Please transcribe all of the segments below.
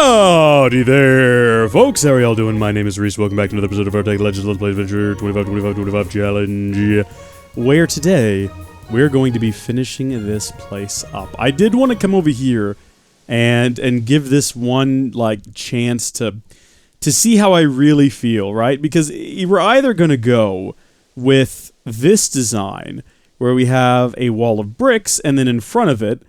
Howdy there, folks. How are y'all doing? My name is Reese. Welcome back to another episode of our Tekkit Legends Let's Play Adventure 25 Challenge, where today we're going to be finishing this place up. I did want to come over here and give this one chance to see how I really feel, right? Because we're either going to go with this design where we have a wall of bricks and then in front of it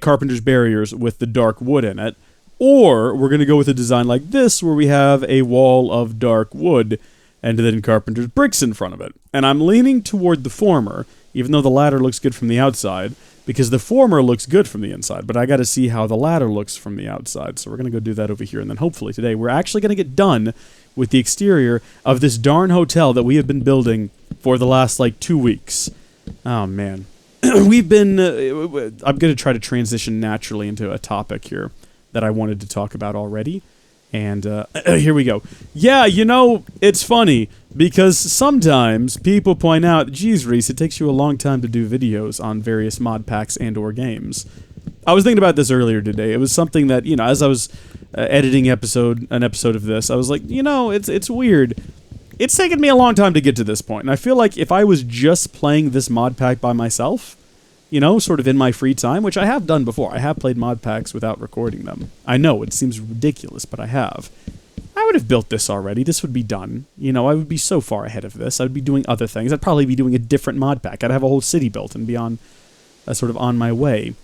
carpenter's barriers with the dark wood in it, or we're going to go with a design like this where we have a wall of dark wood and then carpenter's bricks in front of it. And I'm leaning toward the former, even though the latter looks good from the outside, because the former looks good from the inside, but I got to see how the latter looks from the outside. So we're going to go do that over here, and then hopefully today we're actually going to get done with the exterior of this darn hotel that we have been building for the last 2 weeks. Oh man. We've been, I'm going to try to transition naturally into a topic here that I wanted to talk about already. And here we go. Yeah, it's funny because sometimes people point out, geez, Reese, it takes you a long time to do videos on various mod packs and or games. I was thinking about this earlier today. It was something that, as I was editing an episode of this, I was like, it's weird. It's taken me a long time to get to this point, and I feel like if I was just playing this mod pack by myself, sort of in my free time, which I have done before. I have played mod packs without recording them. I know, it seems ridiculous, but I have. I would have built this already. This would be done. I would be so far ahead of this. I would be doing other things. I'd probably be doing a different mod pack. I'd have a whole city built and be on my way.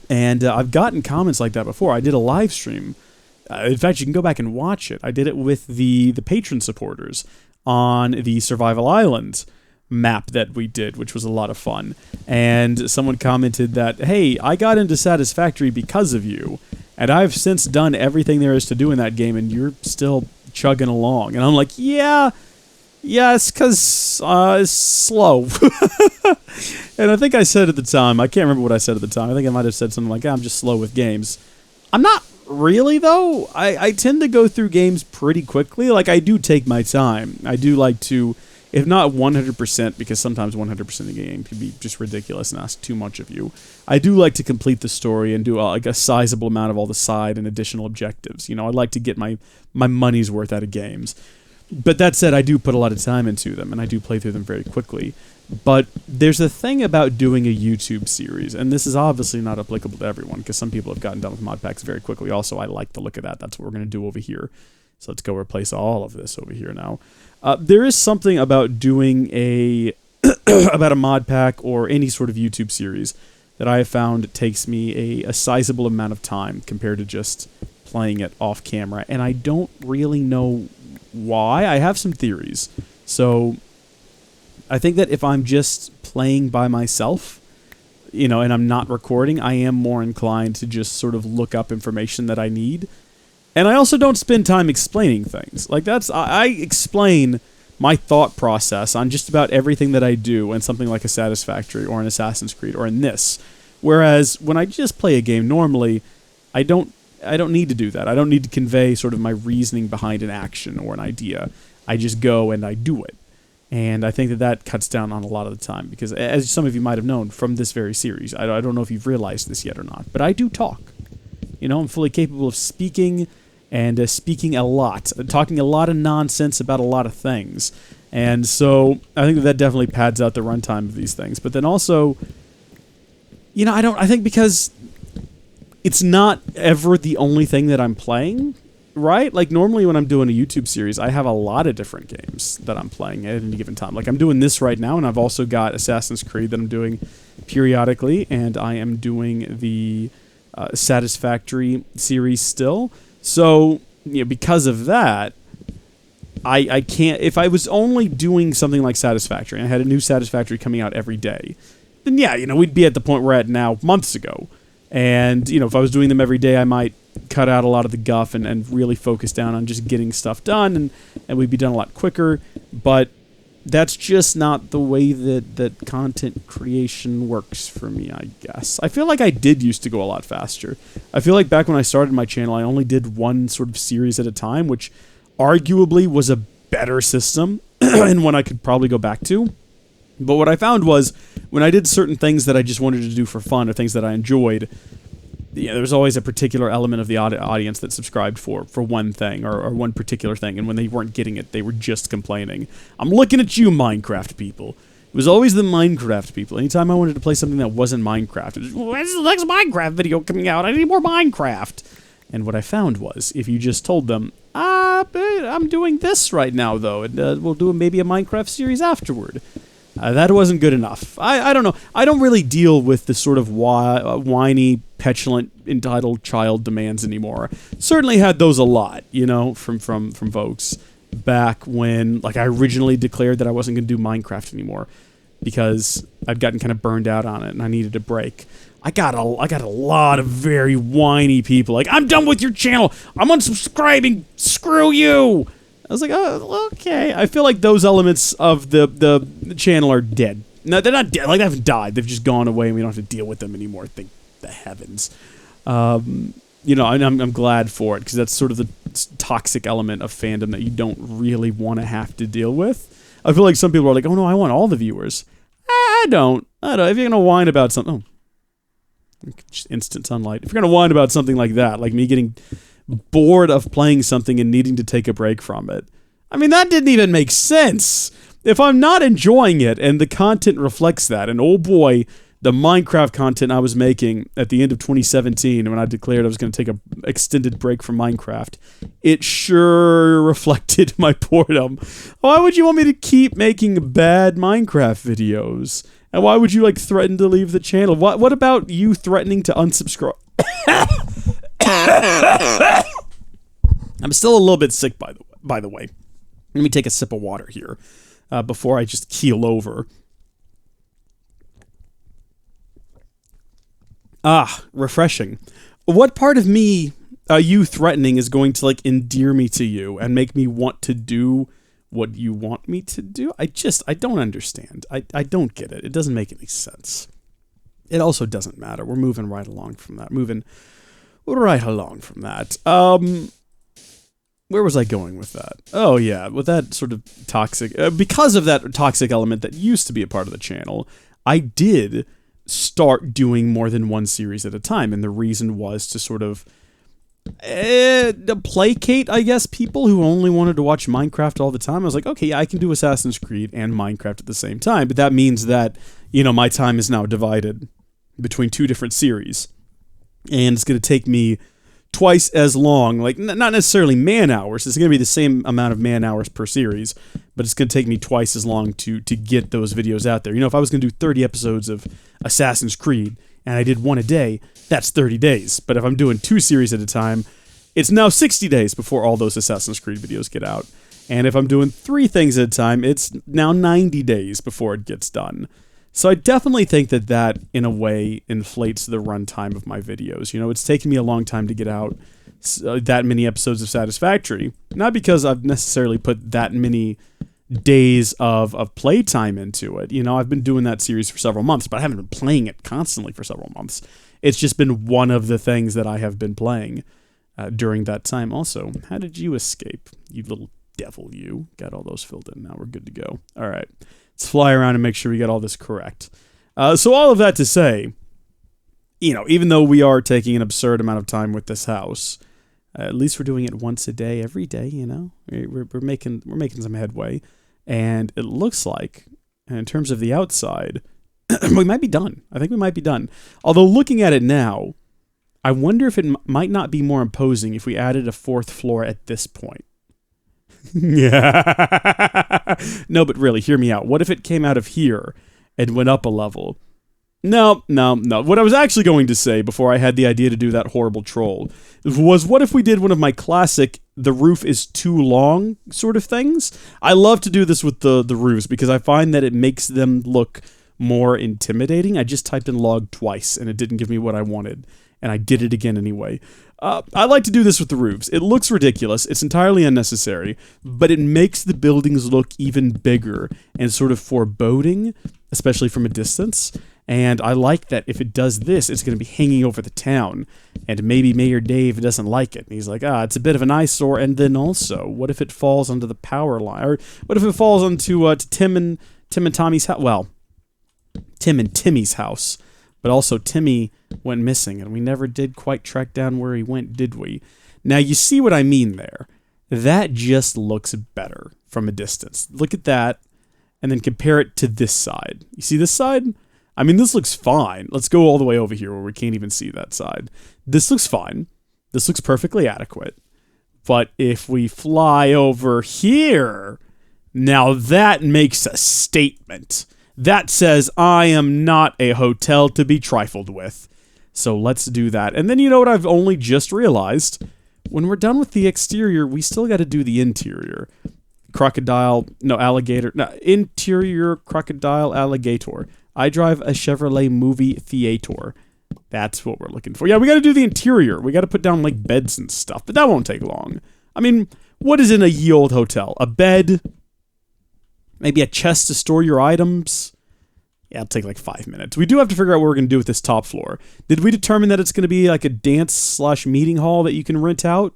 And I've gotten comments like that before. I did a live stream. In fact, you can go back and watch it. I did it with the patron supporters on the Survival Island map that we did, which was a lot of fun. And someone commented that, hey, I got into Satisfactory because of you, and I've since done everything there is to do in that game, and you're still chugging along. And I'm like, yeah, it's because it's slow. And I think I said at the time, I can't remember what I said at the time, I think I might have said something like, I'm just slow with games. I'm not really, though. I tend to go through games pretty quickly. I do take my time. I do like to, if not 100%, because sometimes 100% of the game can be just ridiculous and ask too much of you, I do like to complete the story and do a sizable amount of all the side and additional objectives. I like to get my money's worth out of games. But that said, I do put a lot of time into them, and I do play through them very quickly. But there's a thing about doing a YouTube series, and this is obviously not applicable to everyone, because some people have gotten done with mod packs very quickly. Also, I like the look of that. That's what we're going to do over here. So let's go replace all of this over here now. There is something about doing about a mod pack or any sort of YouTube series that I have found takes me a sizable amount of time compared to just playing it off camera, and I don't really know why. I have some theories. So I think that if I'm just playing by myself, and I'm not recording, I am more inclined to just sort of look up information that I need. And I also don't spend time explaining things. I explain my thought process on just about everything that I do in something like a Satisfactory or an Assassin's Creed or in this. Whereas when I just play a game normally, I don't need to do that. I don't need to convey sort of my reasoning behind an action or an idea. I just go and I do it. And I think that cuts down on a lot of the time, because as some of you might have known from this very series, I don't know if you've realized this yet or not, but I do talk. I'm fully capable of speaking, and speaking a lot, talking a lot of nonsense about a lot of things. And so I think that definitely pads out the runtime of these things. But then also, I think because it's not ever the only thing that I'm playing, right? Normally when I'm doing a YouTube series, I have a lot of different games that I'm playing at any given time. I'm doing this right now, and I've also got Assassin's Creed that I'm doing periodically, and I am doing the Satisfactory series still. So, because of that, I can't, if I was only doing something like Satisfactory, and I had a new Satisfactory coming out every day, then yeah, we'd be at the point we're at now months ago. And, if I was doing them every day, I might cut out a lot of the guff and really focus down on just getting stuff done, and we'd be done a lot quicker. But that's just not the way that content creation works for me, I guess. I feel like I did used to go a lot faster. I feel like back when I started my channel, I only did one sort of series at a time, which arguably was a better system and one I could probably go back to. But what I found was when I did certain things that I just wanted to do for fun or things that I enjoyed, there was always a particular element of the audience that subscribed for one thing or one particular thing, and when they weren't getting it, they were just complaining. I'm looking at you, Minecraft people. It was always the Minecraft people. Anytime I wanted to play something that wasn't Minecraft, it was, when's the next Minecraft video coming out? I need more Minecraft. And what I found was, if you just told them, I'm doing this right now, though, and we'll do maybe a Minecraft series afterward. That wasn't good enough. I don't know. I don't really deal with the sort of whiny, petulant, entitled child demands anymore. Certainly had those a lot, you know, from folks back when, like, I originally declared that I wasn't going to do Minecraft anymore because I'd gotten kind of burned out on it and I needed a break. I got a lot of very whiny people like, I'm done with your channel. I'm unsubscribing. Screw you. I was like, oh, okay. I feel like those elements of the channel are dead. No, they're not dead. Like, they haven't died. They've just gone away and we don't have to deal with them anymore. Thank the heavens. You know, and I'm glad for it because that's sort of the toxic element of fandom that you don't really want to have to deal with. I feel like some people are like, oh no, I want all the viewers. I don't. If you're going to whine about something... Oh, just instant sunlight. If you're going to whine about something like that, like me getting bored of playing something and needing to take a break from it, I mean, that didn't even make sense. If I'm not enjoying it and the content reflects that, and oh boy, the Minecraft content I was making at the end of 2017 when I declared I was going to take an extended break from Minecraft, it sure reflected my boredom. Why would you want me to keep making bad Minecraft videos? And why would you, like, threaten to leave the channel? What about you threatening to unsubscribe? I'm still a little bit sick, by the way. Let me take a sip of water here before I just keel over. Ah, refreshing. What part of me, you threatening, is going to, like, endear me to you and make me want to do what you want me to do? I don't understand. I don't get it. It doesn't make any sense. It also doesn't matter. We're moving right along from that. Where was I going with that? Oh yeah, with that sort of toxic... because of that toxic element that used to be a part of the channel, I did start doing more than one series at a time, and the reason was to sort of placate, I guess, people who only wanted to watch Minecraft all the time. I was like, okay, yeah, I can do Assassin's Creed and Minecraft at the same time, but that means that, you know, my time is now divided between two different series, and it's going to take me twice as long, like, not necessarily man hours, it's going to be the same amount of man hours per series, but it's going to take me twice as long to get those videos out there. You know, if I was going to do 30 episodes of Assassin's Creed, and I did one a day, that's 30 days. But if I'm doing two series at a time, it's now 60 days before all those Assassin's Creed videos get out. And if I'm doing 3 things at a time, it's now 90 days before it gets done. So I definitely think that that, in a way, inflates the runtime of my videos. You know, it's taken me a long time to get out that many episodes of Satisfactory. Not because I've necessarily put that many days of playtime into it. You know, I've been doing that series for several months, but I haven't been playing it constantly for several months. It's just been one of the things that I have been playing during that time. Also, how did you escape, you little devil, you? Got all those filled in. Now we're good to go. All right. Let's fly around and make sure we get all this correct. So all of that to say, you know, even though we are taking an absurd amount of time with this house, at least we're doing it once a day, every day, you know? We're making some headway. And it looks like, in terms of the outside, we might be done. I think we might be done. Although looking at it now, I wonder if it might not be more imposing if we added a 4th floor at this point. Yeah. No, but really, hear me out. What if it came out of here and went up a level? No. What I was actually going to say before I had the idea to do that horrible troll was, what if we did one of my classic the roof is too long sort of things? I love to do this with the roofs because I find that it makes them look more intimidating. I just typed in log twice and it didn't give me what I wanted, and I did it again anyway. I like to do this with the roofs. It looks ridiculous, it's entirely unnecessary, but it makes the buildings look even bigger and sort of foreboding, especially from a distance. And I like that if it does this, it's going to be hanging over the town, and maybe Mayor Dave doesn't like it. And he's like, it's a bit of an eyesore. And then also, what if it falls onto the power line? Or what if it falls onto Tim and Tommy's house? Well, Tim and Timmy's house. but also Timmy went missing, and we never did quite track down where he went, did we? Now, you see what I mean there. That just looks better from a distance. Look at that, and then compare it to this side. You see this side? I mean, this looks fine. Let's go all the way over here where we can't even see that side. This looks fine. This looks perfectly adequate. But if we fly over here, now that makes a statement. That says, I am not a hotel to be trifled with. So let's do that. And then you know what I've only just realized? When we're done with the exterior, we still got to do the interior. Interior crocodile alligator. I drive a Chevrolet movie theater. That's what we're looking for. Yeah, we got to do the interior. We got to put down like beds and stuff, but that won't take long. I mean, what is in a ye old hotel? A bed? Maybe a chest to store your items? Yeah, it'll take like 5 minutes. We do have to figure out what we're going to do with this top floor. Did we determine that it's going to be like a dance/meeting hall that you can rent out?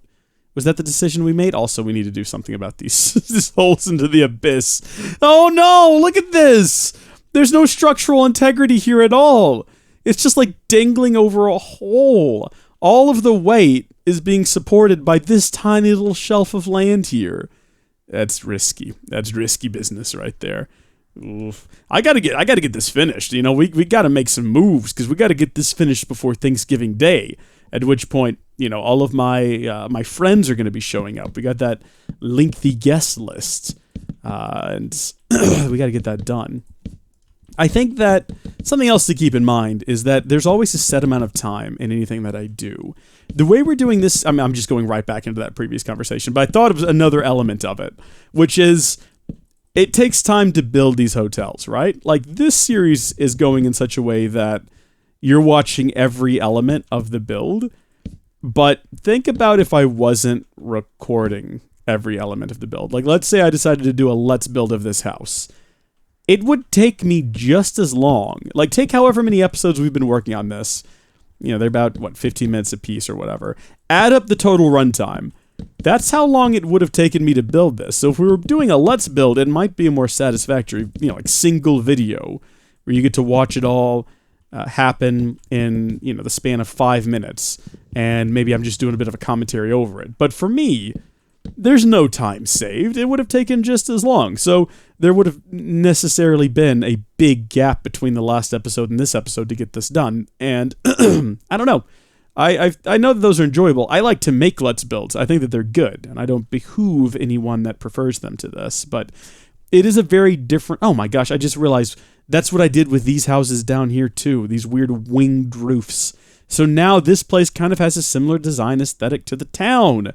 Was that the decision we made? Also, we need to do something about these holes into the abyss. Oh no, look at this! There's no structural integrity here at all. It's just like dangling over a hole. All of the weight is being supported by this tiny little shelf of land here. That's risky. That's risky business right there. Oof. I gotta get this finished. You know, we gotta make some moves because we gotta get this finished before Thanksgiving Day. At which point, you know, all of my friends are gonna be showing up. We got that lengthy guest list, and we gotta get that done. I think that something else to keep in mind is that there's always a set amount of time in anything that I do. The way we're doing this, I mean, I'm just going right back into that previous conversation, but I thought of another element of it, which is it takes time to build these hotels, right? Like this series is going in such a way that you're watching every element of the build, but think about if I wasn't recording every element of the build. Like let's say I decided to do a let's build of this house. It would take me just as long. Like, take however many episodes we've been working on this. You know, they're about, 15 minutes a piece or whatever. Add up the total runtime. That's how long it would have taken me to build this. So if we were doing a let's build, it might be a more satisfactory, like single video where you get to watch it all happen in, the span of 5 minutes. And maybe I'm just doing a bit of a commentary over it. But for me, there's no time saved. It would have taken just as long. So there would have necessarily been a big gap between the last episode and this episode to get this done. And I don't know. I know that those are enjoyable. I like to make let's builds. I think that they're good, and I don't behoove anyone that prefers them to this. But it is a very different... Oh my gosh, I just realized that's what I did with these houses down here too. These weird winged roofs. So now this place kind of has a similar design aesthetic to the town.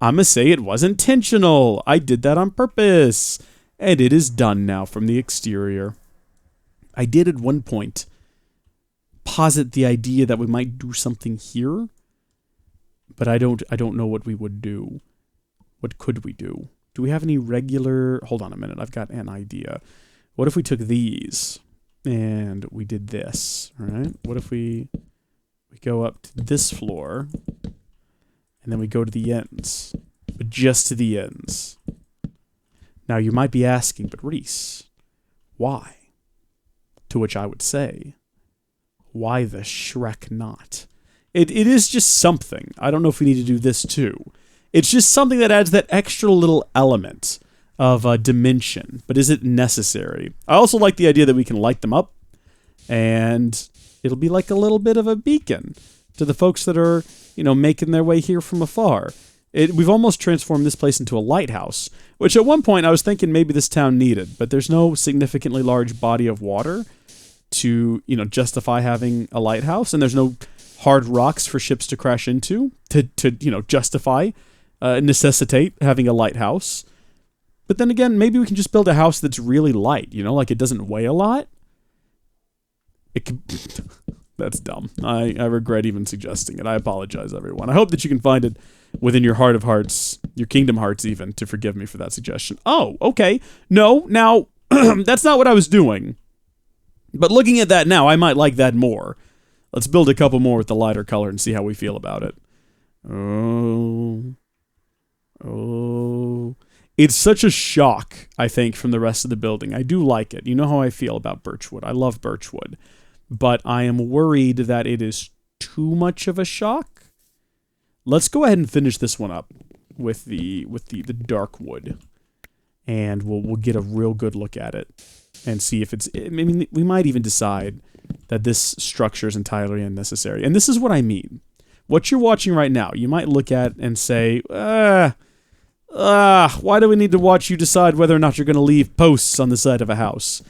I'm going to say it was intentional. I did that on purpose. And it is done now from the exterior. I did at one point posit the idea that we might do something here, but I don't know what we would do. What could we do? Do we have any regular... Hold on a minute. I've got an idea. What if we took these and we did this, all right? What if we go up to this floor... And then we go to the ends, but just to the ends. Now you might be asking, but Reese, why? To which I would say, why the Shrek not? It is just something. I don't know if we need to do this too. It's just something that adds that extra little element of dimension, but is it necessary? I also like the idea that we can light them up, and it'll be like a little bit of a beacon to the folks that are, making their way here from afar. We've almost transformed this place into a lighthouse, which at one point I was thinking maybe this town needed, but there's no significantly large body of water to, justify having a lighthouse, and there's no hard rocks for ships to crash into to justify, necessitate having a lighthouse. But then again, maybe we can just build a house that's really light, like it doesn't weigh a lot. It could... That's dumb. I regret even suggesting it. I apologize, everyone. I hope that you can find it within your heart of hearts, your kingdom hearts even, to forgive me for that suggestion. Oh, okay. No, now, that's not what I was doing. But looking at that now, I might like that more. Let's build a couple more with the lighter color and see how we feel about it. Oh. It's such a shock, I think, from the rest of the building. I do like it. You know how I feel about birchwood. I love birchwood. but I am worried that it is too much of a shock. Let's go ahead and finish this one up with the dark wood, and we'll get a real good look at it and see if it's. I mean, we might even decide that this structure is entirely unnecessary. And this is what I mean. What you're watching right now, you might look at and say, why do we need to watch you decide whether or not you're going to leave posts on the side of a house?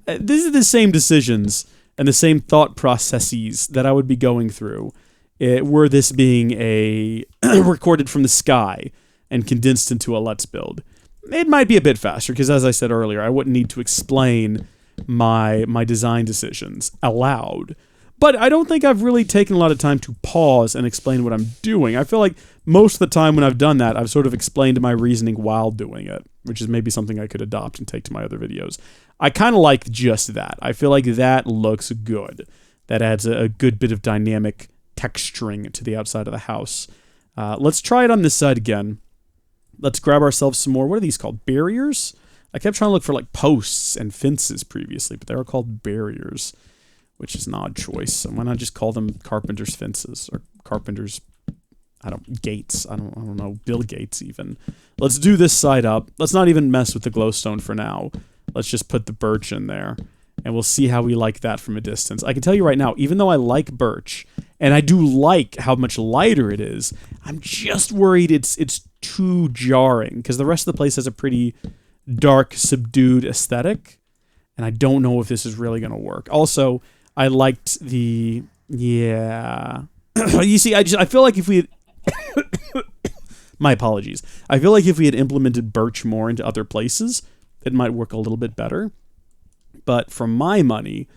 These are the same decisions and the same thought processes that I would be going through were this being a recorded from the sky and condensed into a Let's Build. It might be a bit faster, because as I said earlier, I wouldn't need to explain my design decisions aloud. But I don't think I've really taken a lot of time to pause and explain what I'm doing. I feel like most of the time when I've done that, I've sort of explained my reasoning while doing it, which is maybe something I could adopt and take to my other videos. I kind of like just that. I feel like that looks good. That adds a good bit of dynamic texturing to the outside of the house. Let's try it on this side again. Let's grab ourselves some more. What are these called? Barriers? I kept trying to look for like posts and fences previously, but they were called barriers, which is an odd choice. So why not just call them carpenter's fences or carpenter's, gates. I don't know, Bill Gates even. Let's do this side up. Let's not even mess with the glowstone for now. Let's just put the birch in there, and we'll see how we like that from a distance. I can tell you right now, even though I like birch, and I do like how much lighter it is, I'm just worried it's too jarring, because the rest of the place has a pretty dark, subdued aesthetic, and I don't know if this is really going to work. Also, I liked the... Yeah... You see, I feel like if we had... My apologies. I feel like if we had implemented birch more into other places, it might work a little bit better. But for my money,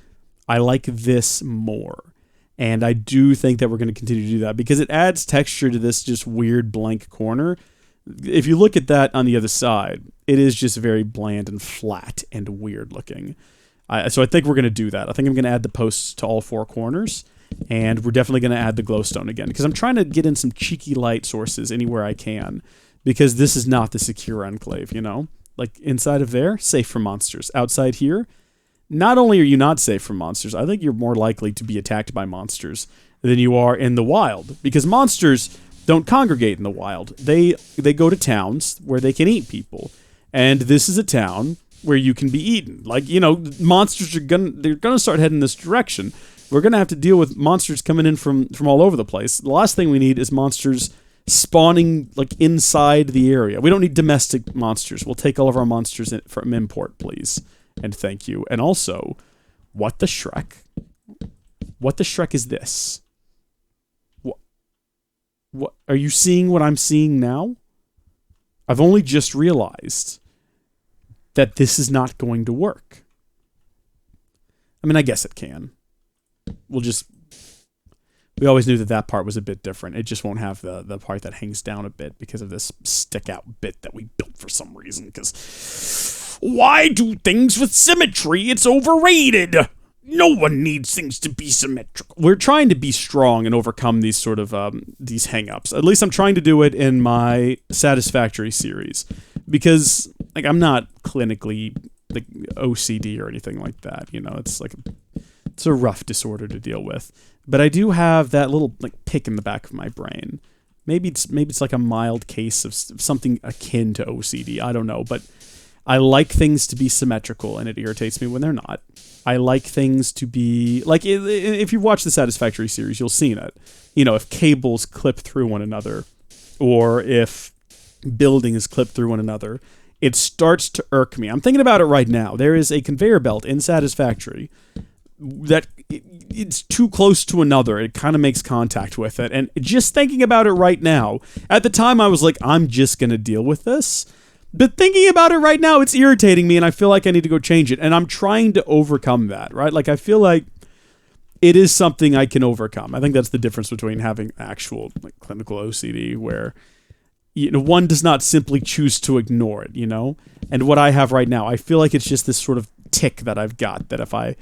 I like this more. And I do think that we're going to continue to do that, because it adds texture to this just weird blank corner. If you look at that on the other side, it is just very bland and flat and weird looking. So I think we're going to do that. I think I'm going to add the posts to all four corners, and we're definitely going to add the glowstone again, because I'm trying to get in some cheeky light sources anywhere I can, because this is not the secure enclave, you know? Like, inside of there, safe from monsters. Outside here, not only are you not safe from monsters, I think you're more likely to be attacked by monsters than you are in the wild, because monsters don't congregate in the wild. They go to towns where they can eat people, and this is a town where you can be eaten. Like, you know, monsters they're gonna start heading this direction. We're gonna have to deal with monsters coming in from all over the place. The last thing we need is monsters spawning like inside the area. We don't need domestic monsters. We'll take all of our monsters from import, please, and thank you. And also, what the Shrek? What the Shrek is this? What are you seeing? What I'm seeing now? I've only just realized that this is not going to work. I mean, I guess it can. We always knew that part was a bit different. It just won't have the part that hangs down a bit because of this stick out bit that we built for some reason. Because why do things with symmetry? It's overrated. No one needs things to be symmetrical. We're trying to be strong and overcome these sort of these hang-ups. At least I'm trying to do it in my Satisfactory series, because like I'm not clinically like OCD or anything like that. You know, it's a rough disorder to deal with. But I do have that little like pick in the back of my brain. Maybe it's like a mild case of something akin to OCD. I don't know, but I like things to be symmetrical, and it irritates me when they're not. I like things to be like, if you've watched the Satisfactory series, you'll see it. You know, if cables clip through one another, or if buildings clip through one another, it starts to irk me. I'm thinking about it right now. There is a conveyor belt in Satisfactory that it's too close to another. It kind of makes contact with it. And just thinking about it right now, at the time I was like, I'm just going to deal with this. But thinking about it right now, it's irritating me, and I feel like I need to go change it. And I'm trying to overcome that, right? Like, I feel like it is something I can overcome. I think that's the difference between having actual like clinical OCD, where one does not simply choose to ignore it, and what I have right now, I feel like it's just this sort of tick that I've got, that if I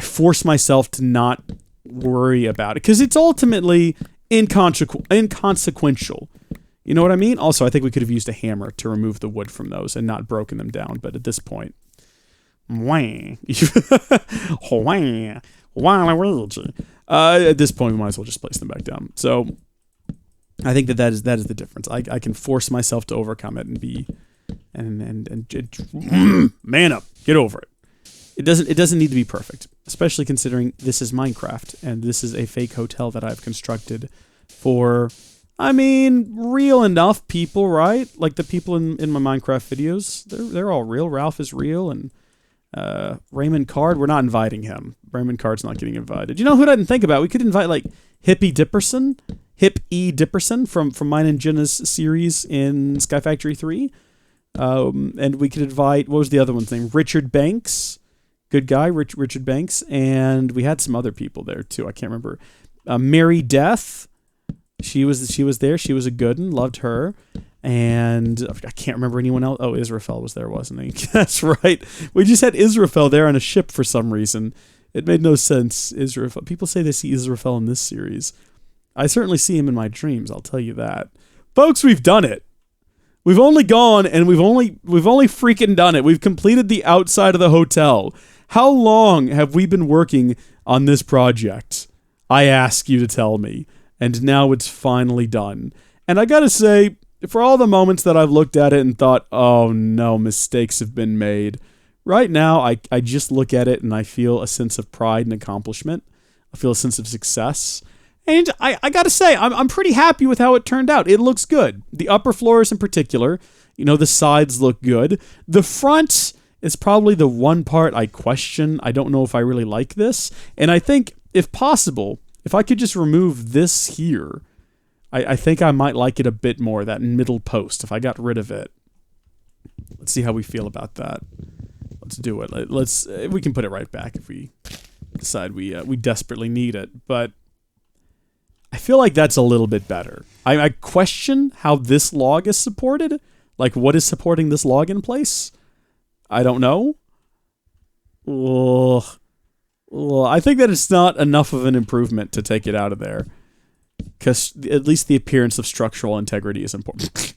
force myself to not worry about it, because it's ultimately inconsequential. You know what I mean? Also, I think we could have used a hammer to remove the wood from those and not broken them down, but at this point, Wah. Waluigi. At this point, we might as well just place them back down. So I think that is the difference. I can force myself to overcome it and be man up, get over it. It doesn't need to be perfect, especially considering this is Minecraft and this is a fake hotel that I've constructed for, I mean, real enough people, right? Like the people in my Minecraft videos, they're all real. Ralph is real, and Raymond Card, we're not inviting him. Raymond Card's not getting invited. You know who I didn't think about? We could invite like Hip E. Dipperson from Mine and Jenna's series in Sky Factory 3. And we could invite, what was the other one's name? Richard Banks. Good guy, Richard Banks. And we had some other people there too. I can't remember. Mary Death. She was there. She was a good one. Loved her. And I can't remember anyone else. Oh, Israfel was there, wasn't he? That's right. We just had Israfel there on a ship for some reason. It made no sense. Israfel. People say they see Israfel in this series. I certainly see him in my dreams, I'll tell you that. Folks, we've done it. We've only gone and we've only freaking done it. We've completed the outside of the hotel. How long have we been working on this project? I ask you to tell me. And now it's finally done. And I gotta say, for all the moments that I've looked at it and thought, oh no, mistakes have been made, right now I just look at it and I feel a sense of pride and accomplishment. I feel a sense of success. And I gotta say, I'm pretty happy with how it turned out. It looks good. The upper floors in particular, the sides look good. The front is probably the one part I question. I don't know if I really like this. And I think, if possible, if I could just remove this here, I think I might like it a bit more, that middle post, if I got rid of it. Let's see how we feel about that. Let's do it. We can put it right back if we decide we desperately need it. But I feel like that's a little bit better. I question how this log is supported. Like, what is supporting this log in place? I don't know. Ugh. I think that it's not enough of an improvement to take it out of there. Because at least the appearance of structural integrity is important.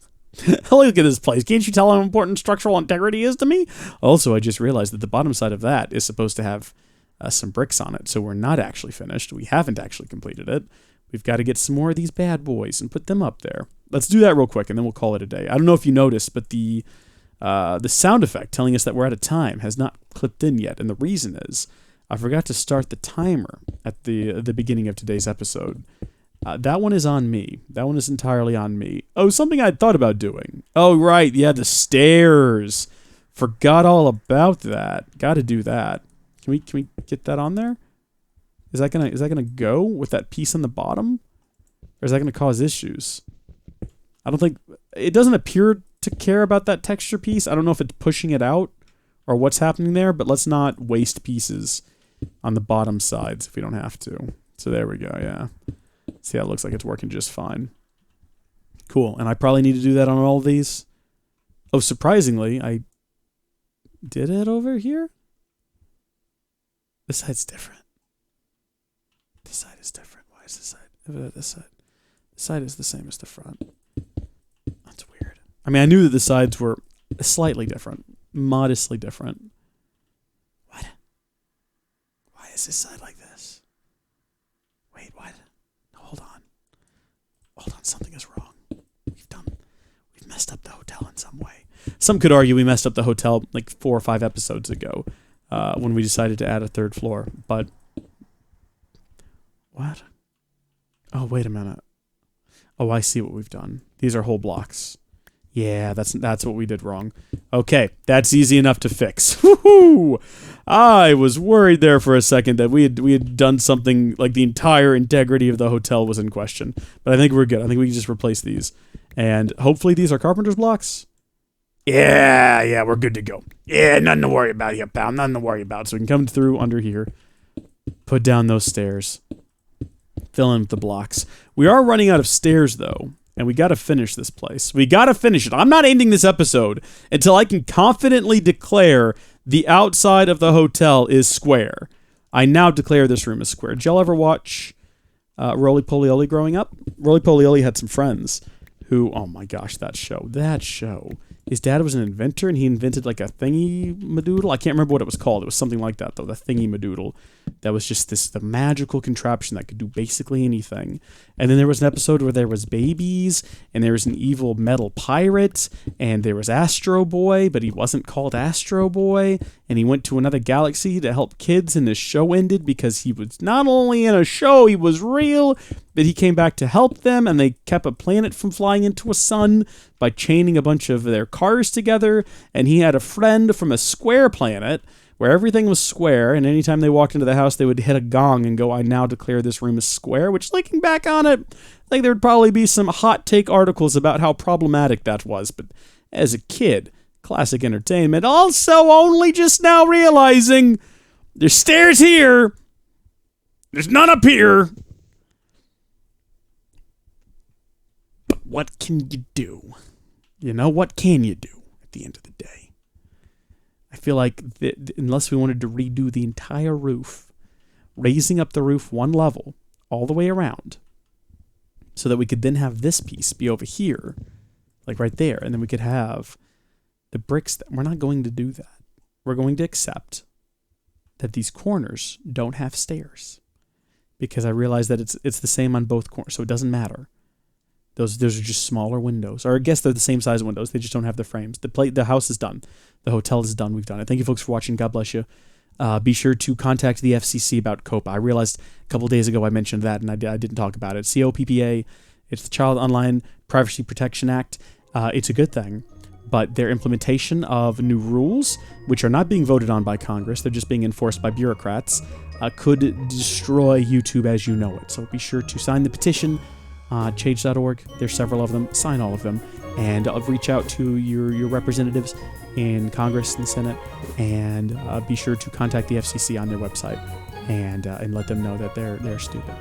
Look at this place. Can't you tell how important structural integrity is to me? Also, I just realized that the bottom side of that is supposed to have some bricks on it. So we're not actually finished. We haven't actually completed it. We've got to get some more of these bad boys and put them up there. Let's do that real quick, and then we'll call it a day. I don't know if you noticed, but the sound effect telling us that we're out of time has not clipped in yet. And the reason is I forgot to start the timer at the beginning of today's episode. That one is on me. That one is entirely on me. Oh, something I'd thought about doing. Oh, right. Yeah, the stairs. Forgot all about that. Got to do that. Can we get that on there? Is that gonna go with that piece on the bottom? Or is that gonna cause issues? I don't think... It doesn't appear to care about that texture piece. I don't know if it's pushing it out or what's happening there, but let's not waste pieces on the bottom sides if we don't have to. So there we go, yeah. See how it looks like it's working just fine. Cool, and I probably need to do that on all of these. Oh, surprisingly, I did it over here? This side's different. This side is different. Why is this side? This side is the same as the front. That's weird. I mean, I knew that the sides were slightly different. Modestly different. What? Why is this side like this? Wait, what? Hold on. Something is wrong. We've messed up the hotel in some way. Some could argue we messed up the hotel like 4 or 5 episodes ago when we decided to add a 3rd floor. But what? Oh, wait a minute. Oh, I see what we've done. These are whole blocks. Yeah, that's what we did wrong. Okay, that's easy enough to fix. Woohoo! I was worried there for a second that we had done something like the entire integrity of the hotel was in question. But I think we're good. I think we can just replace these. And hopefully these are carpenter's blocks. Yeah, we're good to go. Yeah, nothing to worry about here, pal. Nothing to worry about. So we can come through under here. Put down those stairs. Fill in with the blocks. We are running out of stairs, though. And we got to finish this place. We got to finish it. I'm not ending this episode until I can confidently declare the outside of the hotel is square. I now declare this room is square. Did y'all ever watch Roly Poly Oly growing up? Roly Poly Oly had some friends who, oh my gosh, that show his dad was an inventor, and he invented like a thingy-madoodle. I can't remember what it was called. It was something like that, though, the thingy-madoodle. That was just the magical contraption that could do basically anything. And then there was an episode where there was babies, and there was an evil metal pirate, and there was Astro Boy, but he wasn't called Astro Boy, and he went to another galaxy to help kids, and the show ended because he was not only in a show, he was real, but he came back to help them, and they kept a planet from flying into a sun by chaining a bunch of their cars together, and he had a friend from a square planet where everything was square, and anytime they walked into the house, they would hit a gong and go, I now declare this room is square, which, looking back on it, I think there would probably be some hot take articles about how problematic that was, but as a kid, classic entertainment. Also, only just now realizing there's stairs here, there's none up here. But what can you do? You know, what can you do at the end of the day? I feel like unless we wanted to redo the entire roof, raising up the roof one level all the way around so that we could then have this piece be over here, like right there, and then we could have the bricks. We're not going to do that. We're going to accept that these corners don't have stairs because I realize that it's the same on both corners, so it doesn't matter. Those are just smaller windows. Or I guess they're the same size windows. They just don't have the frames. The house is done. The hotel is done. We've done it. Thank you, folks, for watching. God bless you. Be sure to contact the FCC about COPPA. I realized a couple days ago I mentioned that, and I didn't talk about it. COPPA, it's the Child Online Privacy Protection Act. It's a good thing. But their implementation of new rules, which are not being voted on by Congress, they're just being enforced by bureaucrats, could destroy YouTube as you know it. So be sure to sign the petition. Change.org. There's several of them. Sign all of them, and reach out to your representatives in Congress and the Senate, and be sure to contact the FCC on their website, and let them know that they're stupid.